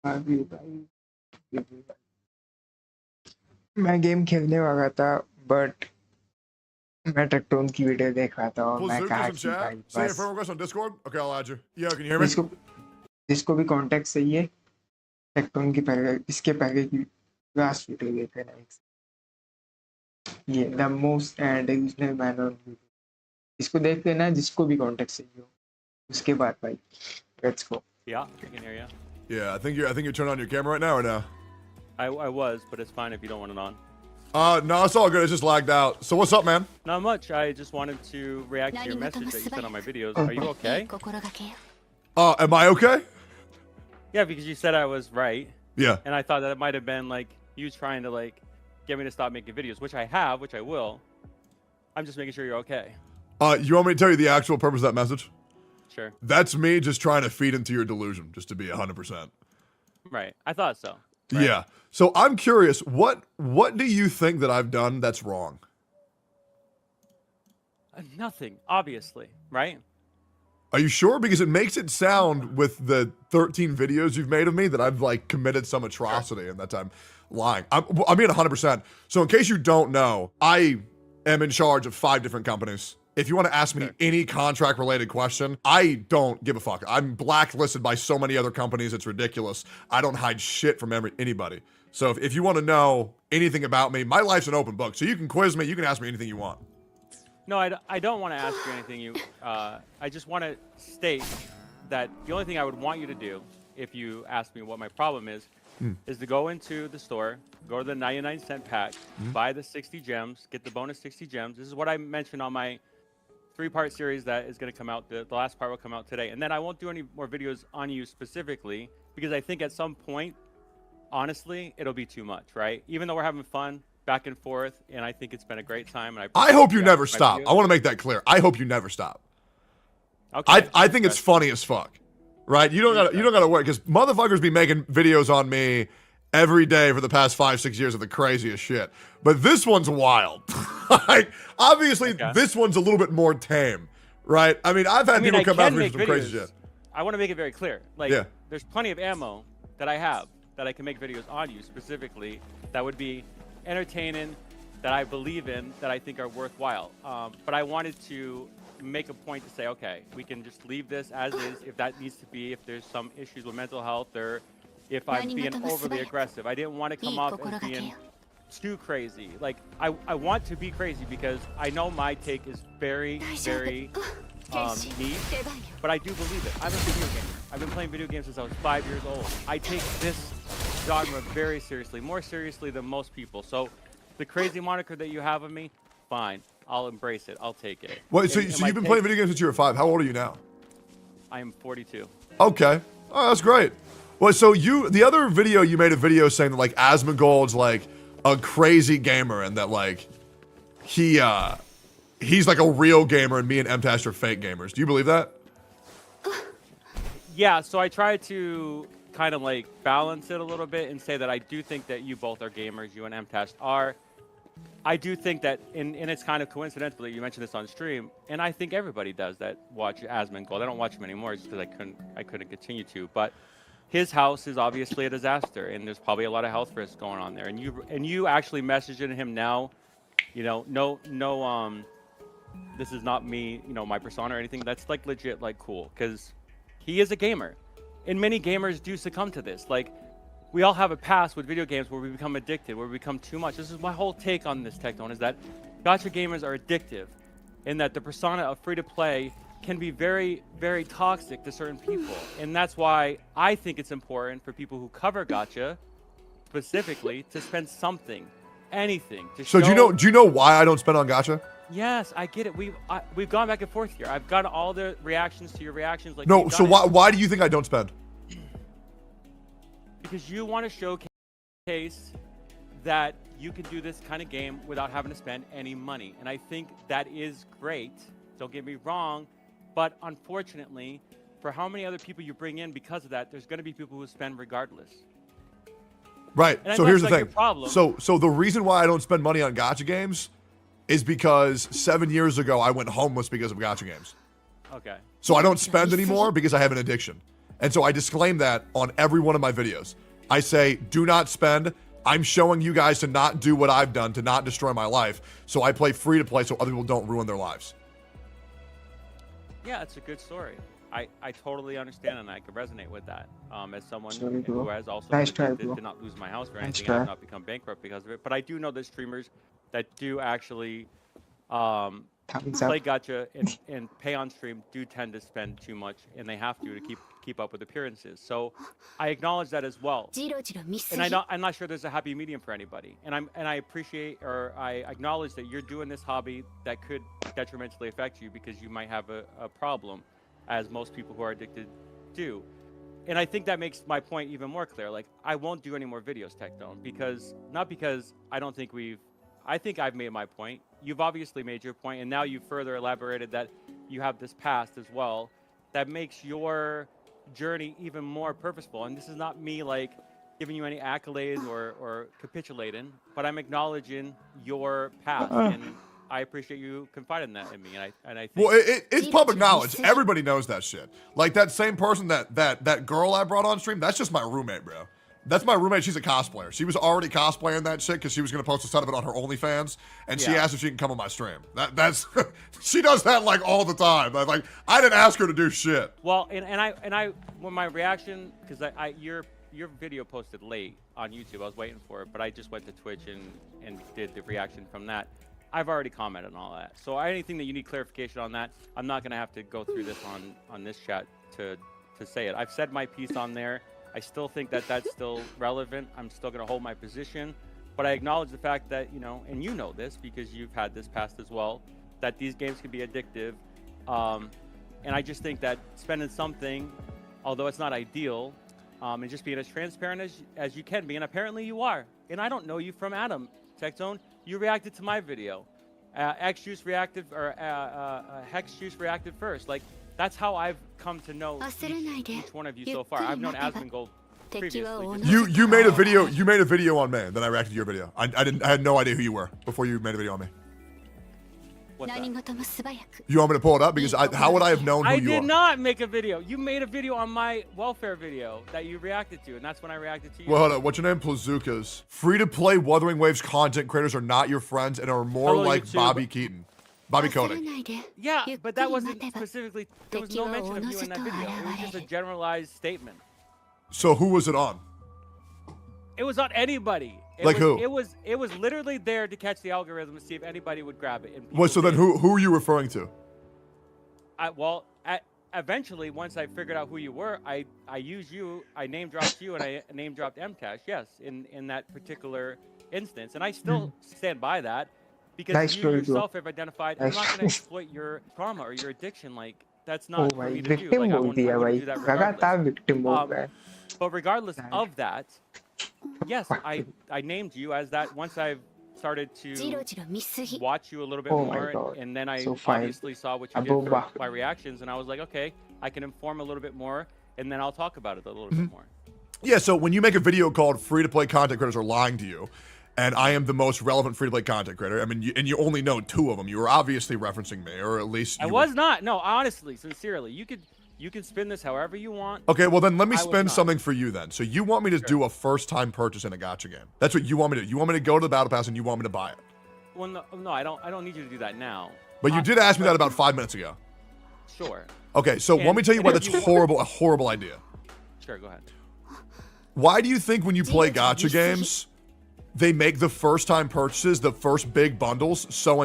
अभी भाई मैं गेम खेलने वाला था बट मैं टेक्टोन की वीडियो देख रहा था और मैं Bazooka's कहा in कि chat. भाई Send your बस friend request on Discord. Okay, I'll add you. Yeah, can you hear me? जिसको जिसको भी कॉन्टेक्ट चाहिए टेक्टोन की पहले इसके पहले की लास्ट वीडियो देख लेना ये the most divisional man on video इसको देख लेना जिसको भी कॉन्टेक्ट चाहिए हो उसके बाद भाई let's go Yeah, I can hear you. Yeah, I think you're turning on your camera right now or no? I was, but it's fine if you don't want it on. No, it's all good. It's just lagged out. So what's up, man? Not much. I just wanted to react to your message that you sent on my videos. Are you okay? Am I okay? Yeah, because you said I was right. Yeah. And I thought that it might have been like you trying to like get me to stop making videos, which I have, which I will. I'm just making sure you're okay. You want me to tell you the actual purpose of that message? Sure. That's me just trying to feed into your delusion, just to be 100%. Right. I thought so. Right? Yeah. So I'm curious, what do you think that I've done that's wrong? Nothing, obviously, right? Are you sure? Because it makes it sound with the 13 videos you've made of me that I've like committed some atrocity and that I'm lying. I mean 100%. So in case you don't know, I am in charge of 5 different companies. If you want to ask me any contract related question, I don't give a fuck. I'm blacklisted by so many other companies. It's ridiculous. I don't hide shit from anybody. So if you want to know anything about me, my life's an open book. So you can quiz me. You can ask me anything you want. No, I don't want to ask you anything. I just want to state that the only thing I would want you to do, if you ask me what my problem is to go into the store, go to the 99-cent pack, buy the 60 gems, get the bonus 60 gems. This is what I mentioned on my 3-part series that is going to come out. The last part will come out today. And then I won't do any more videos on you specifically because I think at some point, honestly, it'll be too much, right? Even though we're having fun, back and forth, and I think it's been a great time. And I hope you never stop. I want to make that clear. I hope you never stop. Okay. I think it's funny as fuck, right? You don't gotta worry because motherfuckers be making videos on me every day for the past 5-6 years of the craziest shit. But this one's wild. Like obviously, this one's a little bit more tame, right? I mean, I've had people come out for some crazy shit. I want to make it very clear. Like, there's plenty of ammo that I have that I can make videos on you specifically that would be entertaining, that I believe in, that I think are worthwhile. But I wanted to make a point to say, okay, we can just leave this as is if that needs to be, if there's some issues with mental health or if I'm being overly aggressive. I didn't want to come off as being too crazy. Like, I want to be crazy because I know my take is very, very niche, but I do believe it. I'm a video gamer. I've been playing video games since I was 5 years old. I take this genre very seriously, more seriously than most people. So the crazy moniker that you have of me, fine. I'll embrace it. I'll take it. Wait, so you've been playing video games since you were 5. How old are you now? I am 42. Okay. Oh, that's great. Well, so the other video you made a video saying that like Asmongold's like a crazy gamer and that like he's like a real gamer and me and MTash are fake gamers. Do you believe that? Yeah, so I try to kind of like balance it a little bit and say that I do think that you both are gamers, you and MTash are. I do think that, and it's kind of coincidental that you mentioned this on stream, and I think everybody does that watch Asmongold. I don't watch him anymore just because I couldn't continue to, but his house is obviously a disaster, and there's probably a lot of health risks going on there. And you actually messaging him now, you know, no, this is not me, you know, my persona or anything. That's like legit, like cool, because he is a gamer, and many gamers do succumb to this. Like, we all have a past with video games where we become addicted, where we become too much. This is my whole take on this, Tectone, is that gacha gamers are addictive, and that the persona of free-to-play can be very, very toxic to certain people. And that's why I think it's important for people who cover gacha, specifically, to spend something, anything, to show... So do you know why I don't spend on gacha? Yes, I get it. We've gone back and forth here. I've got all the reactions to your reactions. Like, no, so why do you think I don't spend? Because you want to showcase that you can do this kind of game without having to spend any money. And I think that is great. Don't get me wrong. But unfortunately, for how many other people you bring in because of that, there's going to be people who spend regardless. Right. So here's the thing. Problem. So the reason why I don't spend money on gacha games is because 7 years ago I went homeless because of gacha games. Okay. So I don't spend anymore because I have an addiction. And so I disclaim that on every one of my videos. I say, do not spend. I'm showing you guys to not do what I've done, to not destroy my life. So I play free to play so other people don't ruin their lives. Yeah, it's a good story. I totally understand and I can resonate with that. As someone Sorry, bro. who has also Nice been try, addicted bro. to not lose my house or Nice anything, try. I've not become bankrupt because of it. But I do know that streamers that do actually Thumbs up. play gacha and pay on stream do tend to spend too much, and they have to keep up with appearances. So I acknowledge that as well. And I'm not sure there's a happy medium for anybody. And I appreciate or I acknowledge that you're doing this hobby that could detrimentally affect you because you might have a problem, as most people who are addicted do. And I think that makes my point even more clear. Like, I won't do any more videos, TechDome, because I don't think I think I've made my point. You've obviously made your point, and now you've further elaborated that you have this past as well that makes your journey even more purposeful. And this is not me like giving you any accolades or capitulating, but I'm acknowledging your past, and I appreciate you confiding that in me. And I think, Well, it's public knowledge. Everybody knows that shit. Like that same person that girl I brought on stream, that's just my roommate, bro. That's my roommate. She's a cosplayer. She was already cosplaying that shit because she was gonna post a set of it on her OnlyFans, and she asked if she can come on my stream. That's she does that like all the time. Like I didn't ask her to do shit. well, and I when my reaction, because your video posted late on YouTube, I was waiting for it, but I just went to Twitch and did the reaction from that. I've already commented on all that. So anything that you need clarification on that, I'm not gonna have to go through this on this chat to say it. I've said my piece on there. I still think that that's still relevant. I'm still going to hold my position, but I acknowledge the fact that, and you know this because you've had this past as well, that these games can be addictive. And I just think that spending something, although it's not ideal, and just being as transparent as you can be, and apparently you are. And I don't know you from Adam, TechZone. You reacted to my video. X-Juice reacted, or Hex Juice reacted first. Like, that's how I've come to know each one of you so far. I've known Asmongold previously. You made a video. You made a video on me. Then I reacted to your video. I had no idea who you were before you made a video on me. What's that? You want me to pull it up? Because how would I have known who you are? I did not make a video. You made a video on my welfare video that you reacted to, and that's when I reacted to you. Well, hold on. What's your name? Plazookas. Free-to-play Wuthering Waves content creators are not your friends and are more Hello, like YouTube. Bobby Keaton. Bobby Kotick. Yeah, but that wasn't specifically, there was no mention of you in that video. It was just a generalized statement. So who was it on? It was on anybody. Who? It was literally there to catch the algorithm and see if anybody would grab it. Well, so then who are you referring to? Eventually, once I figured out who you were, I used you, I name dropped you, and I name dropped MTash, yes, in that particular instance. And I still stand by that. Because Nice you story, yourself have identified, I'm Nice not going to exploit your trauma or your addiction. Like, that's not for me to do. victim Like, I बोल wouldn't दिया भाई do that लगातार regardless. victim हो गया But regardless of that, yes, I named you as that once I've started to watch you a little bit Oh my more, God. and then I So fine. obviously saw what you did for my reactions, and I was like, okay, I can inform a little bit more, and then I'll talk about it a little bit more. Yeah, so when you make a video called free-to-play content creators are lying to you, and I am the most relevant free-to-play content creator, I mean, you only know 2 of them. You were obviously referencing me, or at least I was not. No, honestly, sincerely, you can spin this however you want. Okay, well then let me I was spin not. something for you then. So you want me to do a first-time purchase in a gacha game? That's what you want me to do. You want me to go to the battle pass and you want me to buy it? Well, no, I don't need you to do that now. But you did ask me that about 5 minutes ago. Sure. Okay, so let me tell you why that's a horrible idea. Sure, go ahead. Why do you think when you play gacha games, they make the first-time purchases, the first big bundles, so